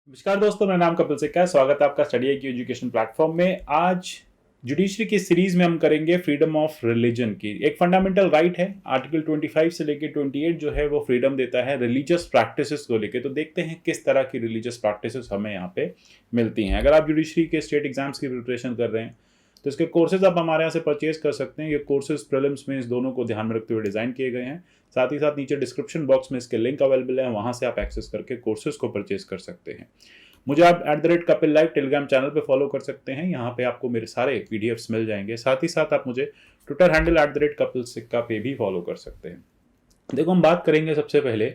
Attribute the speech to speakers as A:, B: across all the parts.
A: नमस्कार दोस्तों, मेरा नाम कपिल सिक्का है। स्वागत है आपका स्टडी की एजुकेशन प्लेटफॉर्म में। आज जुडिशरी की सीरीज में हम करेंगे फ्रीडम ऑफ रिलीजन की। एक फंडामेंटल राइट है, आर्टिकल 25 से लेकर 28 जो है वो फ्रीडम देता है रिलीजियस प्रैक्टिसेस को लेके। तो देखते हैं किस तरह की रिलीजियस प्रैक्टिसेस हमें यहाँ पे मिलती हैं। अगर आप जुडिशरी के स्टेट एग्जाम्स की प्रिपरेशन कर रहे हैं तो इसके कोर्सेज आप हमारे यहाँ से परचेज कर सकते हैं। ये कोर्सेज प्रीलिम्स मेंस दोनों को ध्यान में रखते हुए डिजाइन किए गए हैं। साथ ही साथ नीचे डिस्क्रिप्शन बॉक्स में इसके लिंक अवेलेबल है, वहां से आप एक्सेस करके कोर्सेज को परचेज कर सकते हैं। मुझे आप @कपिल लाइव टेलीग्राम चैनल पे फॉलो कर सकते हैं। यहाँ पे आपको मेरे सारे पीडीएफ्स मिल जाएंगे। साथ ही साथ आप मुझे ट्विटर हैंडल @कपिल सिक्का पे भी फॉलो कर सकते हैं। देखो, हम बात करेंगे सबसे पहले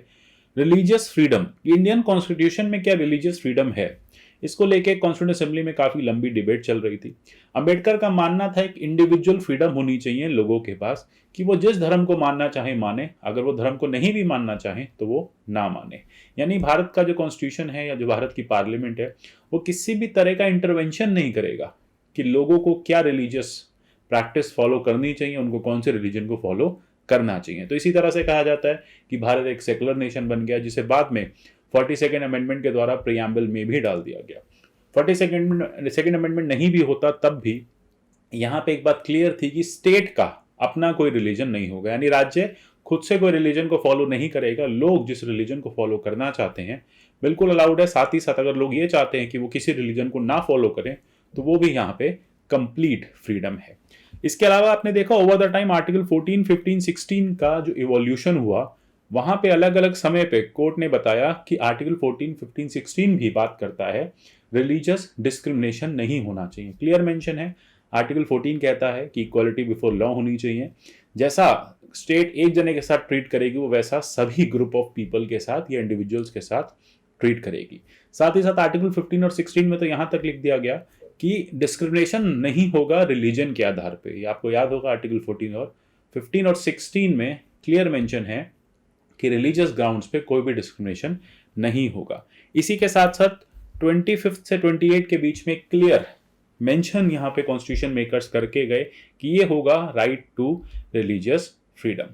A: रिलीजियस फ्रीडम। इंडियन कॉन्स्टिट्यूशन में क्या रिलीजियस फ्रीडम है, इसको लेके कॉन्स्टिट्यूंट असेंबली में काफी लंबी डिबेट चल रही थी। अंबेडकर का मानना था एक इंडिविजुअल फ्रीडम होनी चाहिए लोगों के पास कि वो जिस धर्म को मानना चाहे माने, अगर वो धर्म को नहीं भी मानना चाहे तो वो ना माने। यानी भारत का जो कॉन्स्टिट्यूशन है या जो भारत की पार्लियामेंट है वो किसी भी तरह का इंटरवेंशन नहीं करेगा कि लोगों को क्या रिलीजियस प्रैक्टिस फॉलो करनी चाहिए, उनको कौन से रिलीजन को फॉलो करना चाहिए। तो इसी तरह से कहा जाता है कि भारत एक सेकुलर नेशन बन गया, जिसे बाद में 42nd अमेंडमेंट के द्वारा प्रीएम्बल में भी डाल दिया गया। 42nd अमेंडमेंट नहीं भी होता तब भी यहाँ पे एक बात क्लियर थी कि स्टेट का अपना कोई रिलीजन नहीं होगा, यानी राज्य खुद से कोई रिलीजन को फॉलो नहीं करेगा। लोग जिस रिलीजन को फॉलो करना चाहते हैं बिल्कुल अलाउड है। साथ ही साथ अगर लोग ये चाहते हैं कि वो किसी रिलीजन को ना फॉलो करें तो वो भी यहाँ पे कंप्लीट फ्रीडम है। इसके अलावा आपने देखा ओवर द टाइम आर्टिकल 14, 15, 16 का जो इवोल्यूशन हुआ, वहां पे अलग अलग समय पे कोर्ट ने बताया कि आर्टिकल 14, 15, 16 भी बात करता है रिलीजियस डिस्क्रिमिनेशन नहीं होना चाहिए। क्लियर मेंशन है। आर्टिकल 14 कहता है कि इक्वालिटी बिफोर लॉ होनी चाहिए। जैसा स्टेट एक जने के साथ ट्रीट करेगी वो वैसा सभी ग्रुप ऑफ पीपल के साथ या इंडिविजुअल्स के साथ ट्रीट करेगी। साथ ही साथ आर्टिकल 15 और 16 में तो यहां तक लिख दिया गया कि डिस्क्रिमिनेशन नहीं होगा रिलीजन के आधार पे। ये आपको याद होगा, आर्टिकल 15 और 16 में क्लियर मेंशन है कि रिलीजियस ग्राउंड्स पे कोई भी डिस्क्रिमिनेशन नहीं होगा। इसी के साथ साथ 25 से 28 के बीच में क्लियर मेंशन यहाँ पे कॉन्स्टिट्यूशन मेकर्स करके गए कि ये होगा राइट टू रिलीजियस फ्रीडम।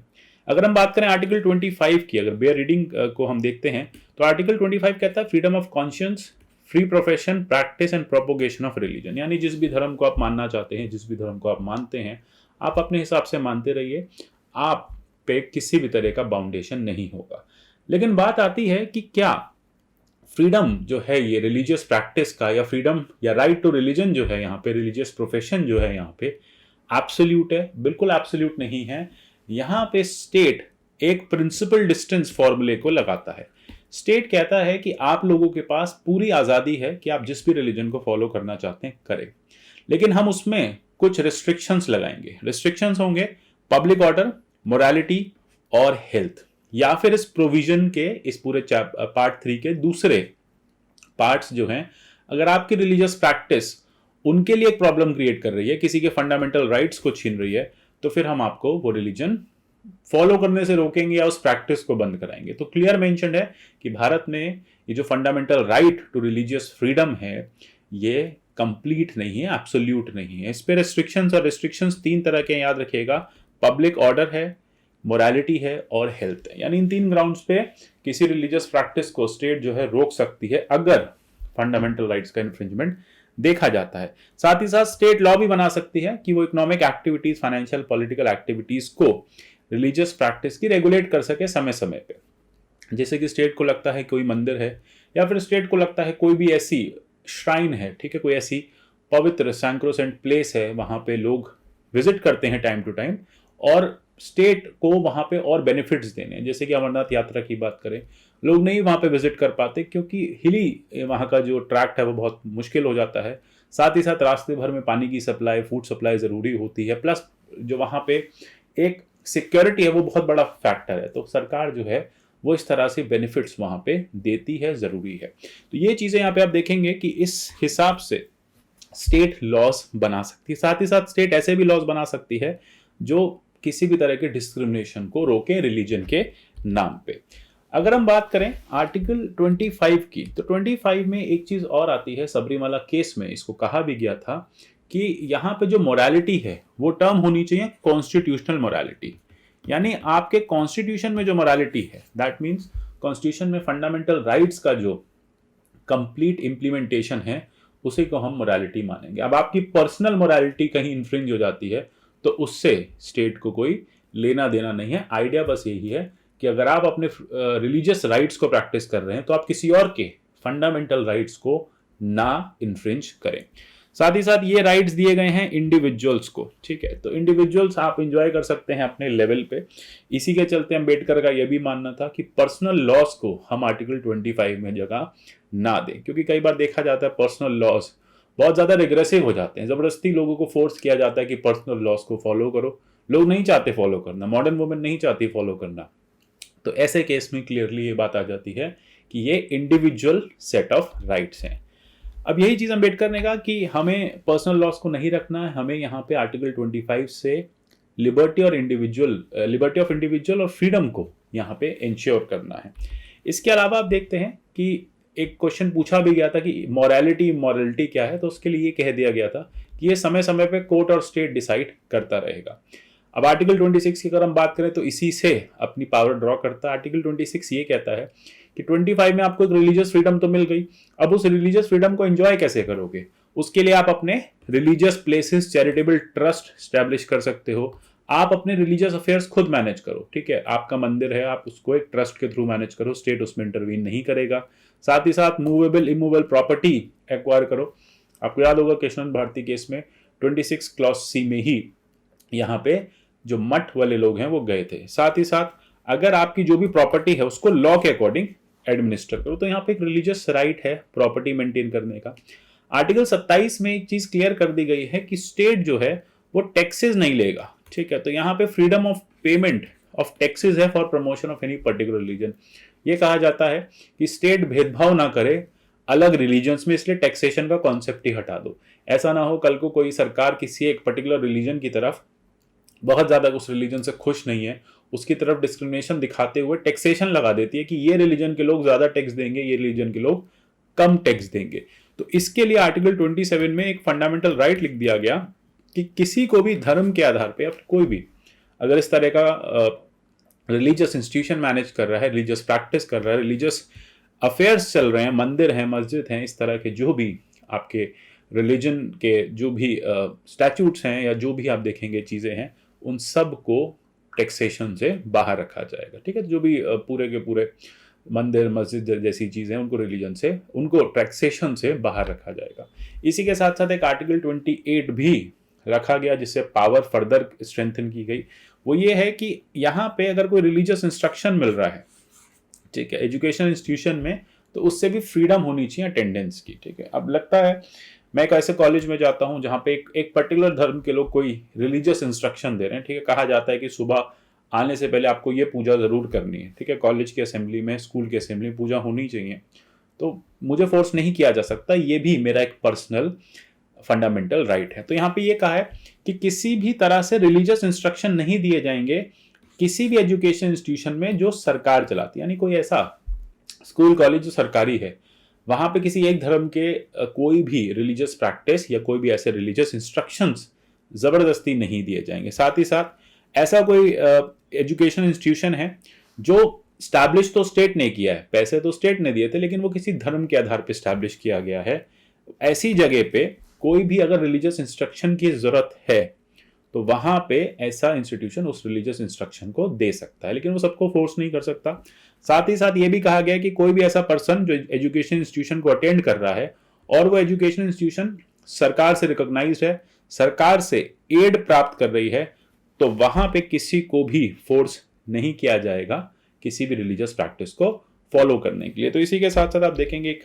A: अगर हम बात करें आर्टिकल 25 की, अगर बेयर रीडिंग को हम देखते हैं तो आर्टिकल 25 कहता है freedom of conscience, free profession, practice and propagation of religion. यानी जिस भी धर्म को आप मानना चाहते हैं, जिस भी धर्म को आप मानते हैं, आप अपने हिसाब से मानते रहिए, आप पे किसी भी तरह का बाउंडेशन नहीं होगा। लेकिन बात आती है कि क्या फ्रीडम जो है ये रिलीजियस प्रैक्टिस का, या फ्रीडम या राइट टू रिलीजन जो है यहाँ पे, रिलीजियस प्रोफेशन जो है यहाँ पे एब्सोल्यूट है? बिल्कुल एब्सोल्यूट नहीं है। यहाँ पे स्टेट एक प्रिंसिपल डिस्टेंस फॉर्मूले को लगाता है। स्टेट कहता है कि आप लोगों के पास पूरी आजादी है कि आप जिस भी रिलीजन को फॉलो करना चाहते हैं करें, लेकिन हम उसमें कुछ रिस्ट्रिक्शंस लगाएंगे। रिस्ट्रिक्शंस होंगे पब्लिक ऑर्डर, मोरालिटी और हेल्थ। या फिर इस प्रोविजन के इस पूरे पार्ट 3 के दूसरे पार्ट्स जो हैं, अगर आपकी रिलीजियस प्रैक्टिस उनके लिए एक प्रॉब्लम क्रिएट कर रही है, किसी के फंडामेंटल राइट्स को छीन रही है, तो फिर हम आपको वो रिलीजन फॉलो करने से रोकेंगे या उस प्रैक्टिस को बंद कराएंगे। तो क्लियर मेंशन है कि भारत में ये जो fundamental right to religious freedom है ये कंप्लीट नहीं है, एब्सोल्यूट नहीं है। इस पे रिस्ट्रिक्शंस, और रिस्ट्रिक्शंस 3 तरह के याद रखिएगा, पब्लिक ऑर्डर है, मोरालिटी है और हेल्थ है। यानी इन 3 ग्राउंड्स पे किसी रिलीजियस प्रैक्टिस को स्टेट जो है रोक सकती है अगर फंडामेंटल राइट्स का इन्फ्रिंजमेंट देखा जाता है। साथ ही साथ स्टेट लॉ भी बना सकती है कि वो economic activities, financial, political activities को रिलीजियस प्रैक्टिस की रेगुलेट कर सके समय समय पे। जैसे कि स्टेट को लगता है कोई मंदिर है, या फिर स्टेट को लगता है कोई भी ऐसी श्राइन है, ठीक है, कोई ऐसी पवित्र सैंक्रोसेंट प्लेस है, वहां पे लोग विजिट करते हैं टाइम टू टाइम, और स्टेट को वहां पे और बेनिफिट्स देने हैं। जैसे कि अमरनाथ यात्रा की बात करें, लोग नहीं वहां पे विजिट कर पाते क्योंकि हिली वहां का जो ट्रैक्ट है वो बहुत मुश्किल हो जाता है। साथ ही साथ रास्ते भर में पानी की सप्लाई, फूड सप्लाई जरूरी होती है, प्लस जो वहां पे एक सिक्योरिटी है वो बहुत बड़ा फैक्टर है। तो सरकार जो है वो इस तरह से बेनिफिट्स वहां पे देती है, जरूरी है। तो ये चीजें यहाँ पे आप देखेंगे कि इस हिसाब से स्टेट लॉज बना सकती है। साथ ही साथ स्टेट ऐसे भी लॉज बना सकती है जो किसी भी तरह के डिस्क्रिमिनेशन को रोके रिलीजन के नाम पे। अगर हम बात करें आर्टिकल 25 की, तो 25 में एक चीज और आती है। सबरीमाला केस में इसको कहा भी गया था कि यहाँ पे जो मोरालिटी है वो टर्म होनी चाहिए कॉन्स्टिट्यूशनल मोरालिटी। यानी आपके कॉन्स्टिट्यूशन में जो मोरालिटी है, दैट मीन्स कॉन्स्टिट्यूशन में फंडामेंटल राइट्स का जो कंप्लीट इम्प्लीमेंटेशन है उसी को हम मोरालिटी मानेंगे। अब आपकी पर्सनल मोरालिटी कहीं इन्फ्रिंज हो जाती है तो उससे स्टेट को कोई लेना देना नहीं है। आइडिया बस यही है कि अगर आप अपने रिलीजियस राइट्स को प्रैक्टिस कर रहे हैं तो आप किसी और के फंडामेंटल राइट्स को ना इन्फ्रिंज करें। साथ ही साथ ये राइट्स दिए गए हैं इंडिविजुअल्स को, ठीक है। तो इंडिविजुअल्स आप इंजॉय कर सकते हैं अपने लेवल पे। इसी के चलते अम्बेडकर का यह भी मानना था कि पर्सनल लॉस को हम आर्टिकल 25 में जगह ना दें, क्योंकि कई बार देखा जाता है पर्सनल लॉस बहुत ज्यादा रिग्रेसिव हो जाते हैं। जबरदस्ती लोगों को फोर्स किया जाता है कि पर्सनल लॉस को फॉलो करो। लोग नहीं चाहते फॉलो करना, मॉडर्न वुमेन नहीं चाहती फॉलो करना। तो ऐसे केस में क्लियरली ये बात आ जाती है कि ये इंडिविजुअल सेट ऑफ राइट्स हैं। अब यही चीज अम्बेडकर ने कहा कि हमें पर्सनल लॉस को नहीं रखना है, हमें यहाँ पे आर्टिकल 25 से लिबर्टी ऑफ इंडिविजुअल और फ्रीडम को यहाँ पे इंश्योर करना है। इसके अलावा आप देखते हैं कि एक क्वेश्चन पूछा भी गया था कि मॉरलिटी क्या है, तो उसके लिए ये कह दिया गया था कि ये समय समय पे कोर्ट और स्टेट डिसाइड करता रहेगा। अब आर्टिकल 26 की अगर हम बात करें तो इसी से अपनी पावर ड्रॉ करता है। आर्टिकल 26 ये कहता है कि 25 में आपको एक रिलीजियस फ्रीडम तो मिल गई, अब उस रिलीजियस फ्रीडम को एंजॉय कैसे करोगे, उसके लिए आप अपने religious places charitable trust establish कर सकते हो। आप अपने रिलीजियस अफेयर्स खुद मैनेज करो, ठीक है। आपका मंदिर है, आप उसको एक ट्रस्ट के थ्रू मैनेज करो, स्टेट उसमें इंटरवीन नहीं करेगा। साथ ही साथ मूवेबल इमूवेबल प्रॉपर्टी एक्वायर करो। आपको याद होगा कृष्णन भारती केस में 26 क्लॉज सी में ही यहाँ पे जो मठ वाले लोग हैं वो गए थे। साथ ही साथ अगर आपकी जो भी प्रॉपर्टी है उसको लॉ के अकॉर्डिंग एडमिनिस्टर करो, तो यहाँ पे एक रिलीजियस राइट है प्रॉपर्टी मेंटेन करने का। आर्टिकल 27 में एक चीज क्लियर कर दी गई है कि स्टेट जो है वो टैक्सेस नहीं लेगा, ठीक है। तो यहाँ पे freedom of payment of taxes है for promotion of any particular religion. ये कहा जाता है कि स्टेट भेदभाव ना करे अलग रिलीजन्स में, इसलिए टैक्सेशन का कॉन्सेप्ट ही हटा दो। ऐसा ना हो कल को कोई सरकार किसी एक पर्टिकुलर रिलीजन की तरफ बहुत ज्यादा उस रिलीजन से खुश नहीं है, उसकी तरफ डिस्क्रिमिनेशन दिखाते हुए टैक्सेशन लगा देती है कि ये रिलीजन के लोग ज्यादा टैक्स देंगे, ये रिलीजन के लोग कम टैक्स देंगे। तो इसके लिए आर्टिकल 27 में एक फंडामेंटल राइट लिख दिया गया कि किसी को भी धर्म के आधार पे, कोई भी अगर इस तरह का रिलीजियस इंस्टीट्यूशन मैनेज कर रहा है, रिलीजियस प्रैक्टिस कर रहा है, रिलीजियस अफेयर्स चल रहे हैं, मंदिर हैं, मस्जिद हैं, इस तरह के जो भी आपके रिलीजन के जो भी स्टैट्यूट्स हैं या जो भी आप देखेंगे चीज़ें हैं, उन सब को टैक्सेशन से बाहर रखा जाएगा, ठीक है। जो भी पूरे के पूरे मंदिर मस्जिद जैसी चीज़ें उनको रिलीजन से, उनको टैक्सेशन से बाहर रखा जाएगा। इसी के साथ साथ एक आर्टिकल 28 भी रखा गया जिससे पावर फर्दर स्ट्रेंथन की गई। वो ये है कि यहाँ पे अगर कोई रिलीजियस इंस्ट्रक्शन मिल रहा है, ठीक है, एजुकेशन इंस्टीट्यूशन में, तो उससे भी फ्रीडम होनी चाहिए अटेंडेंस की, ठीक है। अब लगता है मैं एक ऐसे कॉलेज में जाता हूँ जहाँ पे एक पर्टिकुलर धर्म के लोग कोई रिलीजियस इंस्ट्रक्शन दे रहे हैं, ठीक है। कहा जाता है कि सुबह आने से पहले आपको ये पूजा जरूर करनी है, ठीक है। कॉलेज की असेंबली में, स्कूल की असेंबली में पूजा होनी चाहिए, तो मुझे फोर्स नहीं किया जा सकता, ये भी मेरा एक पर्सनल फंडामेंटल राइट है। तो यहाँ पे ये कहा है कि किसी भी तरह से रिलीजियस इंस्ट्रक्शन नहीं दिए जाएंगे किसी भी एजुकेशन इंस्टीट्यूशन में जो सरकार चलाती है, यानी कोई ऐसा स्कूल कॉलेज जो सरकारी है, वहां पे किसी एक धर्म के कोई भी रिलीजियस प्रैक्टिस या कोई भी ऐसे रिलीजियस इंस्ट्रक्शंस जबरदस्ती नहीं दिए जाएंगे। साथ ही साथ ऐसा कोई एजुकेशन इंस्टीट्यूशन है जो स्टैब्लिश तो स्टेट ने किया है, पैसे तो स्टेट ने दिए थे, लेकिन वो किसी धर्म के आधार पर स्टैब्लिश किया गया है, ऐसी जगह पे कोई भी अगर रिलीजियस इंस्ट्रक्शन की जरूरत है तो वहां पे ऐसा इंस्टीट्यूशन उस रिलीजियस इंस्ट्रक्शन को दे सकता है, लेकिन वो सबको फोर्स नहीं कर सकता। साथ ही साथ ये भी कहा गया कि कोई भी ऐसा पर्सन जो एजुकेशन इंस्टीट्यूशन को अटेंड कर रहा है और वो एजुकेशन इंस्टीट्यूशन सरकार से रिकॉग्नाइज्ड है, सरकार से एड प्राप्त कर रही है, तो वहां पे किसी को भी फोर्स नहीं किया जाएगा किसी भी रिलीजियस प्रैक्टिस को फॉलो करने के लिए। तो इसी के साथ साथ आप देखेंगे एक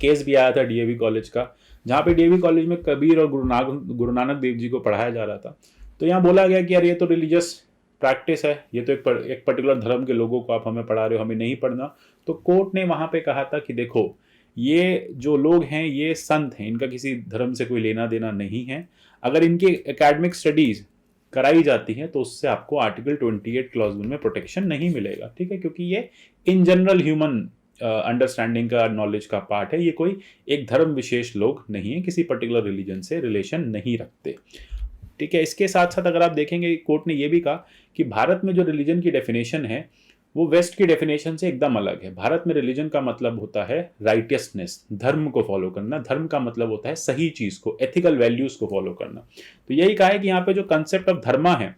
A: केस भी आया था डीएवी कॉलेज का, जहाँ पे डीएवी कॉलेज में कबीर और गुरु नानक देव जी को पढ़ाया जा रहा था। तो यहाँ बोला गया कि यार ये तो रिलीजियस प्रैक्टिस है, ये तो एक पर्टिकुलर धर्म के लोगों को आप हमें पढ़ा रहे हो, हमें नहीं पढ़ना। तो कोर्ट ने वहाँ पे कहा था कि देखो ये जो लोग हैं ये संत हैं, इनका किसी धर्म से कोई लेना देना नहीं है, अगर इनकी एकेडमिक स्टडीज कराई जाती है तो उससे आपको आर्टिकल 28 क्लॉज 1 में प्रोटेक्शन नहीं मिलेगा, ठीक है, क्योंकि ये इन जनरल ह्यूमन अंडरस्टैंडिंग का, नॉलेज का पार्ट है। ये कोई एक धर्म विशेष लोग नहीं है, किसी पर्टिकुलर रिलीजन से रिलेशन नहीं रखते, ठीक है। इसके साथ साथ अगर आप देखेंगे कोर्ट ने ये भी कहा कि भारत में जो रिलीजन की डेफिनेशन है वो वेस्ट की डेफिनेशन से एकदम अलग है। भारत में रिलीजन का मतलब होता है राइटियसनेस, धर्म को फॉलो करना। धर्म का मतलब होता है सही चीज को, एथिकल वैल्यूज को फॉलो करना। तो यही कहा है कि यहाँ पे जो कंसेप्ट ऑफ धर्मा है,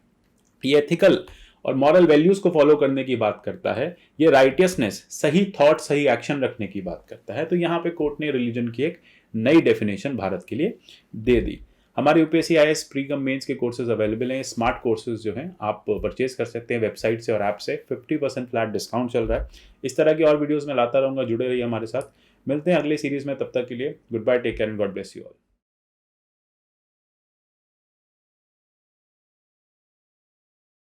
A: ये एथिकल और मॉरल वैल्यूज को फॉलो करने की बात करता है। ये राइटियसनेस, सही थॉट, सही एक्शन रखने की बात करता है। तो यहाँ पे कोर्ट ने रिलीजन की एक नई डेफिनेशन भारत के लिए दे दी। हमारे UPSC IAS pre cum mains के कोर्सेज अवेलेबल हैं। स्मार्ट कोर्सेज जो हैं आप परचेज कर सकते हैं वेबसाइट से और ऐप से। 50% फ्लैट डिस्काउंट चल रहा है। इस तरह की और वीडियोस में लाता रहूंगा, जुड़े रहिए हमारे साथ। मिलते हैं अगले सीरीज में, तब तक के लिए good bye, take care and God bless you all.